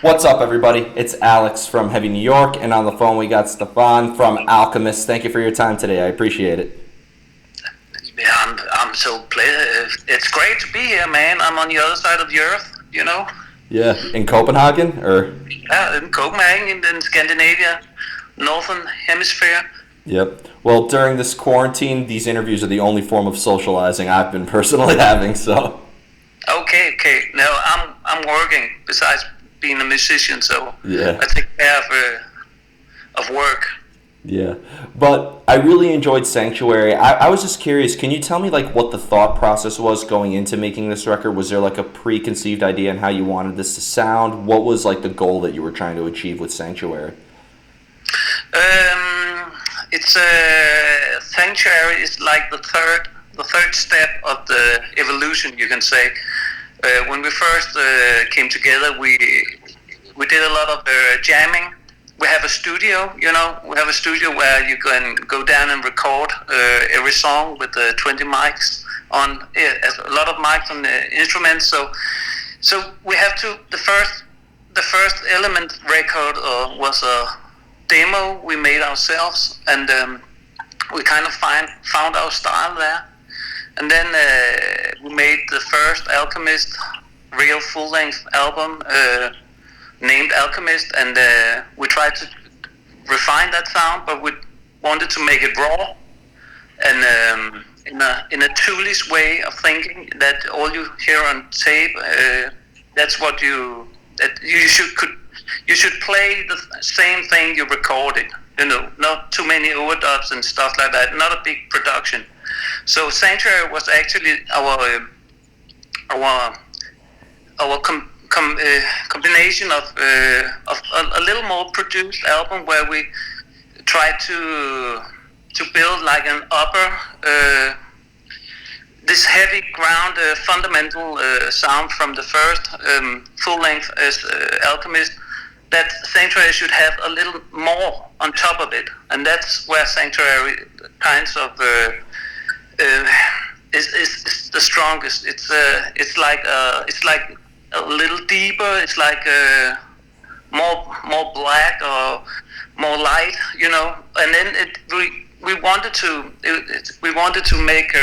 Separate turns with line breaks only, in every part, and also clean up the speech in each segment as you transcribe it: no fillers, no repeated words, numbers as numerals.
What's up, everybody? It's Alex from Heavy New York, and on the phone we got Stefan from Alkymist. Thank you for your time today. I appreciate it.
Yeah, I'm so pleased. It's great to be here, man. I'm on the other side of the earth, you know.
Yeah, in Copenhagen, or?
Yeah, in Copenhagen, in Scandinavia, northern hemisphere.
Yep. Well, during this quarantine, these interviews are the only form of socializing I've been personally having. So.
Okay. No, I'm working besides being a musician, so
yeah.
I take care of work.
Yeah, but I really enjoyed Sanctuary. I was just curious, can you tell me like what the thought process was going into making this record? Was there like a preconceived idea on how you wanted this to sound? What was like the goal that you were trying to achieve with Sanctuary?
It's Sanctuary is like the third step of the evolution, you can say. When we first came together, we did a lot of jamming. We have a studio, you know. We have a studio where you can go down and record every song with 20 mics on, a lot of mics on the instruments. So we have to. The first Element record was a demo we made ourselves, and we kind of found our style there. And then we made the first Alkymist real full-length album. Named Alkymist, and we tried to refine that sound, but we wanted to make it raw and in a toolish way of thinking that all you hear on tape, that's what you should play the same thing you recorded. You know, not too many overdubs and stuff like that. Not a big production. So Sanctuary was actually our combination of a little more produced album where we tried to build like an upper this heavy ground fundamental sound from the first full-length Alkymist, that Sanctuary should have a little more on top of it, and that's where Sanctuary kinds of is the strongest. It's like a little deeper. It's like more black or more light, you know. And then we wanted to make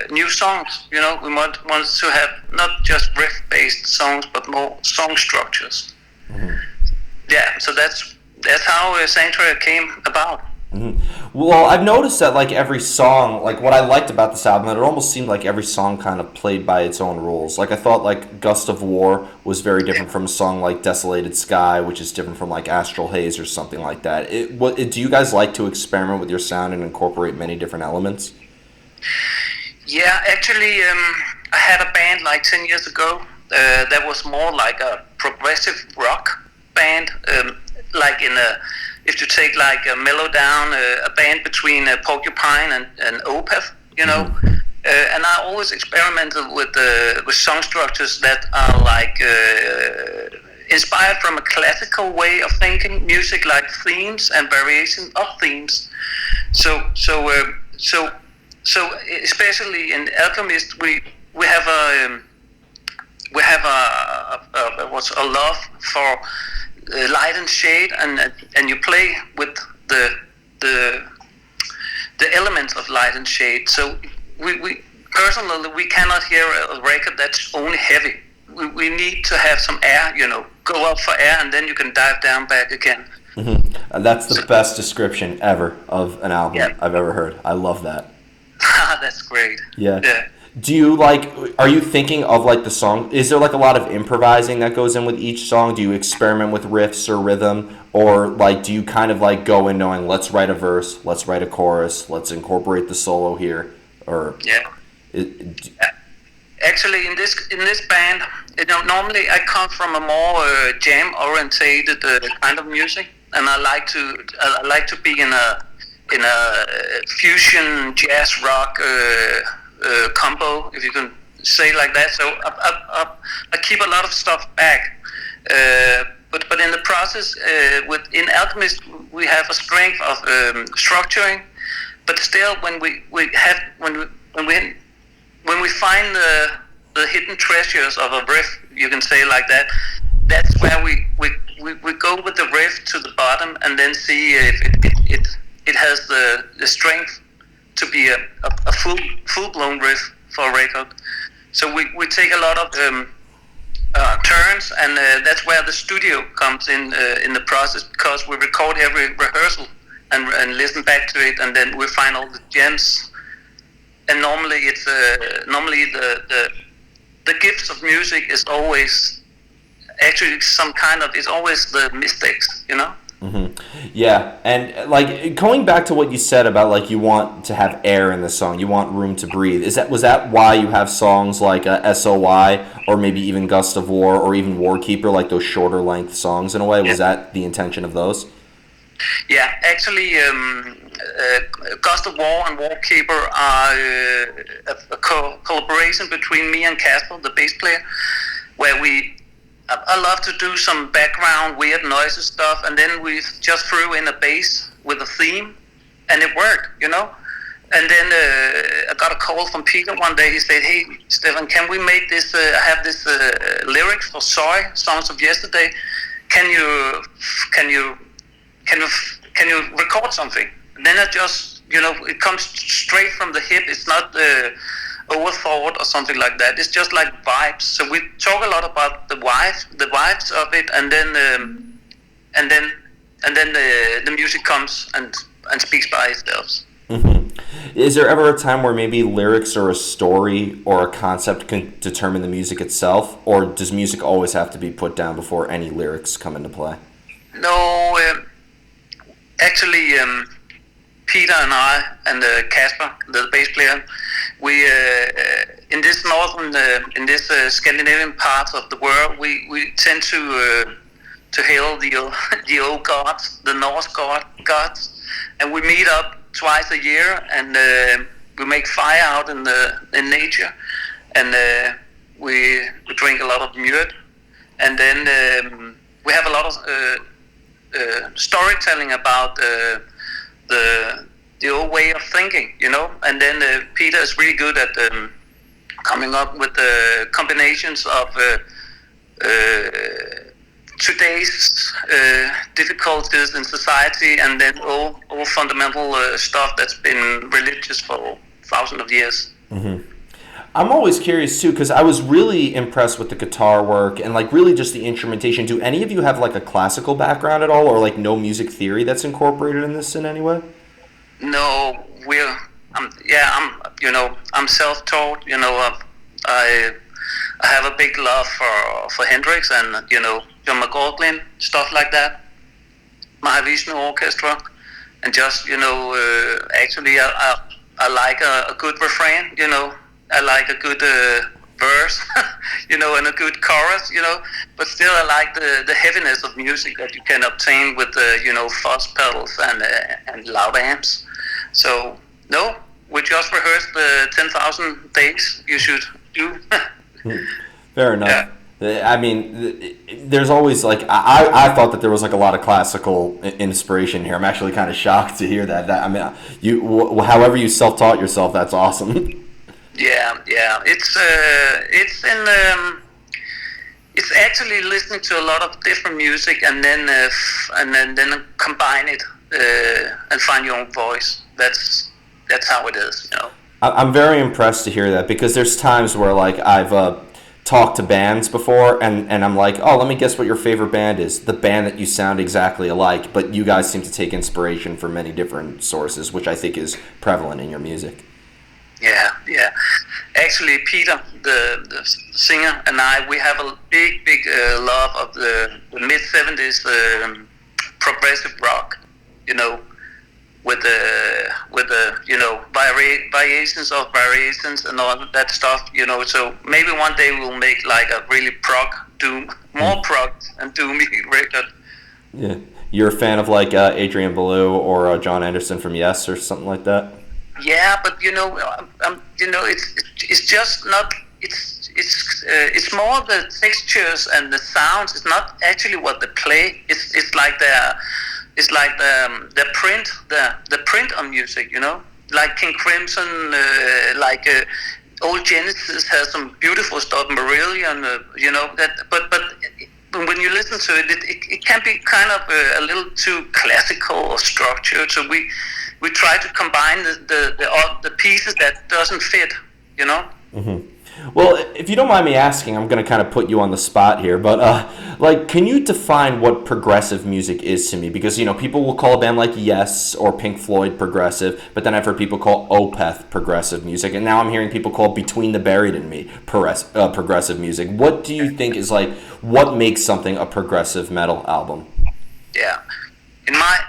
new songs, you know. We wanted to have not just riff-based songs, but more song structures. Mm-hmm. Yeah, so that's how Sanctuary came about.
Mm-hmm. Well, I've noticed that like every song, like what I liked about this album, that it almost seemed like every song kind of played by its own rules. Like I thought like Gust of War was very different from a song like Desolated Sky, which is different from like Astral Haze or something like that. Do you guys like to experiment with your sound and incorporate many different elements?
Yeah, actually, I had a band like 10 years ago that was more like a progressive rock band, like in a. If you take like a Mellow Down, a band between Porcupine and Opeth, you know, and I always experimented with song structures that are like inspired from a classical way of thinking music, like themes and variation of themes. So especially in Alkymist, we have a love for light and shade, and you play with the elements of light and shade. So we personally, we cannot hear a record that's only heavy. We need to have some air, you know, go up for air, and then you can dive down back again.
Mm-hmm. And that's the best description ever of an album I've ever heard. I love that.
That's great.
Yeah. Do you are you thinking of like the song? Is there like a lot of improvising that goes in with each song? Do you experiment with riffs or rhythm? Or like do you kind of like go in knowing let's write a verse, let's write a chorus, let's incorporate the solo here? Or
actually in this band, you know, normally I come from a more jam orientated kind of music, and I like to be in a fusion jazz rock combo, if you can say like that. So I keep a lot of stuff back, but in the process, in Alkymist, we have a strength of structuring, but still when we find the hidden treasures of a riff, you can say like that, that's where we go with the riff to the bottom and then see if it has the strength to be a full blown riff for a record. So we take a lot of turns, and that's where the studio comes in the process, because we record every rehearsal and listen back to it, and then we find all the gems. And normally it's normally the gifts of music is always actually some kind of, it's always the mistakes, you know.
Mm-hmm. Yeah, and like going back to what you said about like you want to have air in the song, you want room to breathe. Was that why you have songs like SOY or maybe even Gust of War or even Warkeeper, like those shorter length songs in a way? Was that the intention of those?
Yeah, actually, Gust of War and Warkeeper are a collaboration between me and Casper, the bass player, where I love to do some background weird noises stuff, and then we just threw in a bass with a theme, and it worked, you know. And then I got a call from Peter one day. He said, "Hey, Stefan, can we make this? I have this lyrics for Soy, Songs of Yesterday. Can you record something?" And then I just, you know, it comes straight from the hip. It's not overthought or something like that. It's just like vibes. So we talk a lot about the vibes of it, and then the music comes and speaks by itself.
Mm-hmm. Is there ever a time where maybe lyrics or a story or a concept can determine the music itself, or does music always have to be put down before any lyrics come into play?
No, actually, Peter and I and Casper, the bass player, we in this Scandinavian part of the world, we tend to hail the old gods, the Norse gods, and we meet up twice a year, and we make fire out in nature, and we drink a lot of mjød, and then we have a lot of storytelling about the old way of thinking, you know. And then Peter is really good at coming up with combinations of today's difficulties in society, and then all fundamental stuff that's been religious for thousands of years.
Mm-hmm. I'm always curious too, because I was really impressed with the guitar work and like really just the instrumentation. Do any of you have like a classical background at all, or like no music theory that's incorporated in this in any way?
No, I'm self-taught. You know, I have a big love for Hendrix and, you know, John McLaughlin, stuff like that. Mahavishnu Orchestra, and just, you know, actually I like a good refrain, you know. I like a good verse, you know, and a good chorus, you know. But still, I like the heaviness of music that you can obtain with, you know, fuzz pedals and loud amps. So no, we just rehearsed the 10,000 days you should do.
Fair enough.
Yeah.
I mean, there's always like I thought that there was like a lot of classical inspiration here. I'm actually kind of shocked to hear that. I mean, however you self-taught yourself, that's awesome.
Yeah. It's actually listening to a lot of different music and then combine it and find your own voice. That's how it is, you know.
I'm very impressed to hear that, because there's times where like I've talked to bands before and I'm like, oh, let me guess what your favorite band is. The band that you sound exactly alike, but you guys seem to take inspiration from many different sources, which I think is prevalent in your music.
Yeah. Actually, Peter, the singer, and I, we have a big love of the mid-70s progressive rock, you know, with the you know, variations of variations and all that stuff, you know. So maybe one day we'll make like a really more prog and doomy record.
Yeah, you're a fan of like Adrian Belew or John Anderson from Yes or something like that?
Yeah, but you know, it's just not. It's more the textures and the sounds. It's not actually what they play. It's like the print on music. You know, like King Crimson, old Genesis has some beautiful stuff. Marillion, you know that. But when you listen to it can be kind of a little too classical or structured. So we try to combine the pieces that doesn't fit, you know.
Mm-hmm. Well, if you don't mind me asking, I'm going to kind of put you on the spot here, but like, can you define what progressive music is to me? Because, you know, people will call a band like Yes or Pink Floyd progressive, but then I've heard people call Opeth progressive music, and now I'm hearing people call Between the Buried and Me progressive music. What do you think is like, what makes something a progressive metal album?
Yeah, in my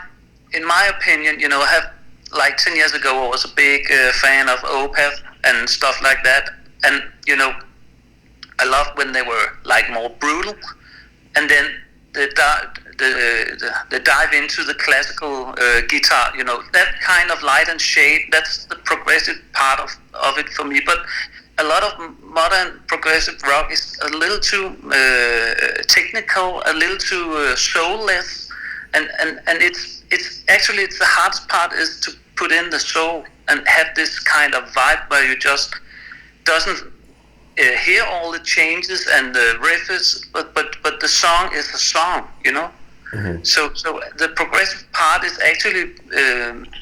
opinion, you know, I have like 10 years ago, I was a big fan of Opeth and stuff like that. And, you know, I loved when they were like more brutal, and then they dive into the classical guitar, you know, that kind of light and shade. That's the progressive part of it for me. But a lot of modern progressive rock is a little too technical, a little too soulless, and it's actually the hardest part is to put in the soul and have this kind of vibe where you just doesn't hear all the changes and the riffs, but the song is a song, you know. Mm-hmm. So the progressive part is actually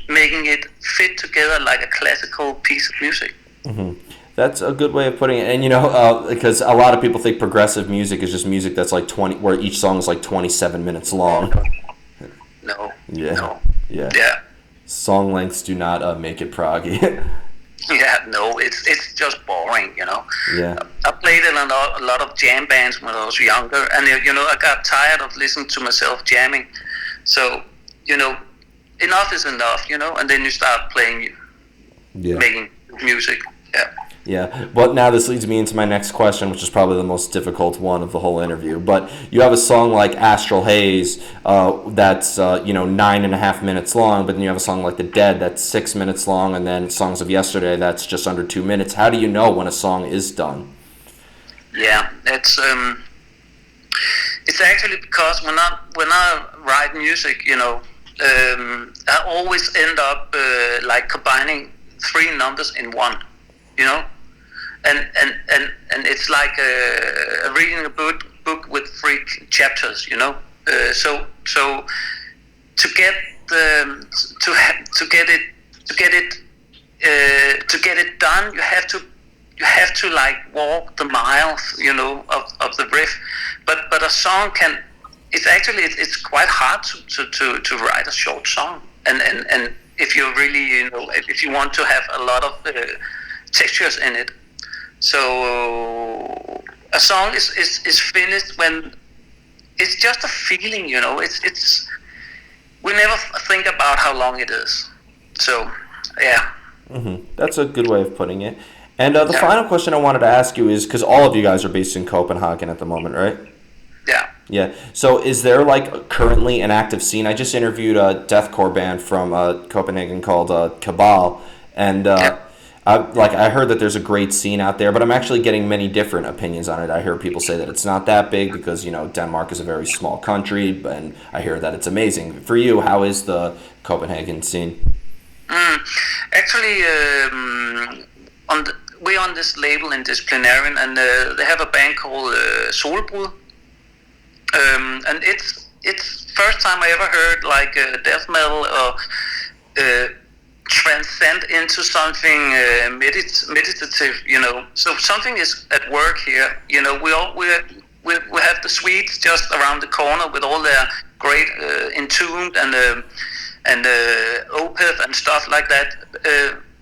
making it fit together like a classical piece of music.
Mm-hmm. That's a good way of putting it. And you know, because a lot of people think progressive music is just music that's like 20, where each song is like 27 minutes long.
No.
Yeah.
No.
Yeah.
Yeah.
Song lengths do not make it proggy.
Yeah, no, it's just boring, you know.
Yeah.
I played in a lot of jam bands when I was younger, and you know, I got tired of listening to myself jamming. So, you know, enough is enough, you know, and then you start playing, making music. Yeah.
Yeah, but now this leads me into my next question, which is probably the most difficult one of the whole interview. But you have a song like Astral Haze that's, 9.5 minutes long, but then you have a song like The Dead that's 6 minutes long, and then Songs of Yesterday that's just under 2 minutes. How do you know when a song is done?
Yeah, it's actually because when I write music, you know, I always end up like combining 3 numbers in one, you know. And it's like reading a book with 3 chapters, you know. So to get it done, you have to like walk the miles, you know, of the riff. But a song it's quite hard to write a short song. And if you really, you know, if you want to have a lot of textures in it. So a song is finished when it's just a feeling, you know. It's we never think about how long it is. So yeah.
Mm-hmm. That's a good way of putting it. And the final question I wanted to ask you is, because all of you guys are based in Copenhagen at the moment, right?
Yeah.
Yeah. So is there like currently an active scene? I just interviewed a deathcore band from Copenhagen called Cabal, and I heard that there's a great scene out there, but I'm actually getting many different opinions on it. I hear people say that it's not that big because, you know, Denmark is a very small country, and I hear that it's amazing. For you, how is the Copenhagen scene?
Actually, we're on this label in Disciplinarian, and they have a band called Solbrud. And it's first time I ever heard like death metal or transcend into something meditative, you know. So something is at work here, you know. We have the Swedes just around the corner with all their great Entombed and Opeth and stuff like that.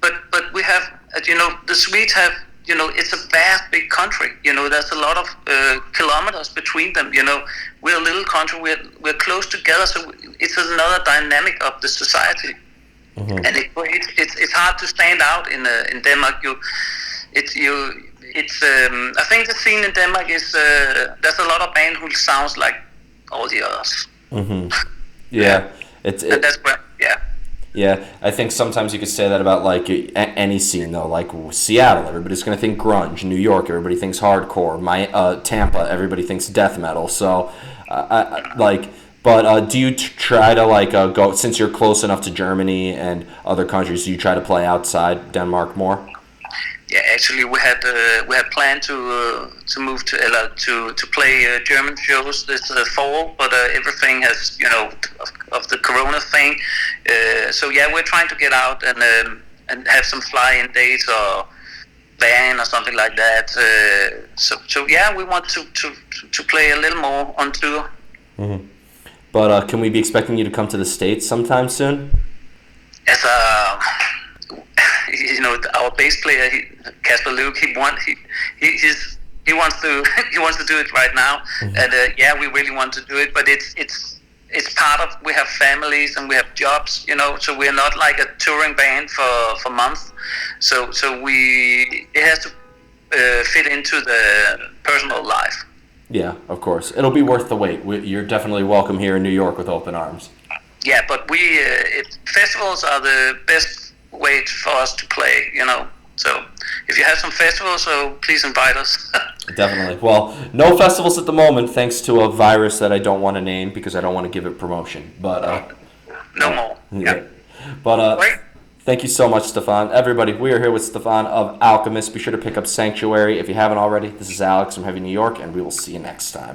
But we have, you know, the Swedes have, you know, it's a vast big country, you know. There's a lot of kilometers between them, you know. We're a little country, we're close together, so it's another dynamic of the society. Mm-hmm. And it's hard to stand out in Denmark. I think the scene in Denmark is there's a lot of band who sounds like all the others.
Mm-hmm. Yeah,
and that's where, yeah.
Yeah, I think sometimes you could say that about like any scene though. Like Seattle, everybody's gonna think grunge. New York, everybody thinks hardcore. Tampa, everybody thinks death metal. So, But do you try to like go, since you're close enough to Germany and other countries? Do you try to play outside Denmark more?
Yeah, Actually, we had planned to move to play German shows this fall, but everything has of the Corona thing. So yeah, we're trying to get out and have some fly-in dates or van or something like that. So yeah, we want to play a little more on tour.
Mm-hmm. But can we be expecting you to come to the States sometime soon?
As our bass player, Casper Luke, he wants to he wants to do it right now,
Mm-hmm.
and yeah, we really want to do it, but it's part of, we have families and we have jobs, so we're not like a touring band for months, so it has to fit into the personal life.
Yeah, of course. It'll be worth the wait. You're definitely welcome here in New York with open arms.
Yeah, but festivals are the best way for us to play, So if you have some festivals, so please invite us.
Definitely. Well, no festivals at the moment, thanks to a virus that I don't want to name because I don't want to give it promotion. But
no more.
Yeah. But
Great.
thank you so much, Stefan. Everybody, we are here with Stefan of Alkymist. Be sure to pick up Sanctuary if you haven't already. This is Alex from Heavy New York, and we will see you next time.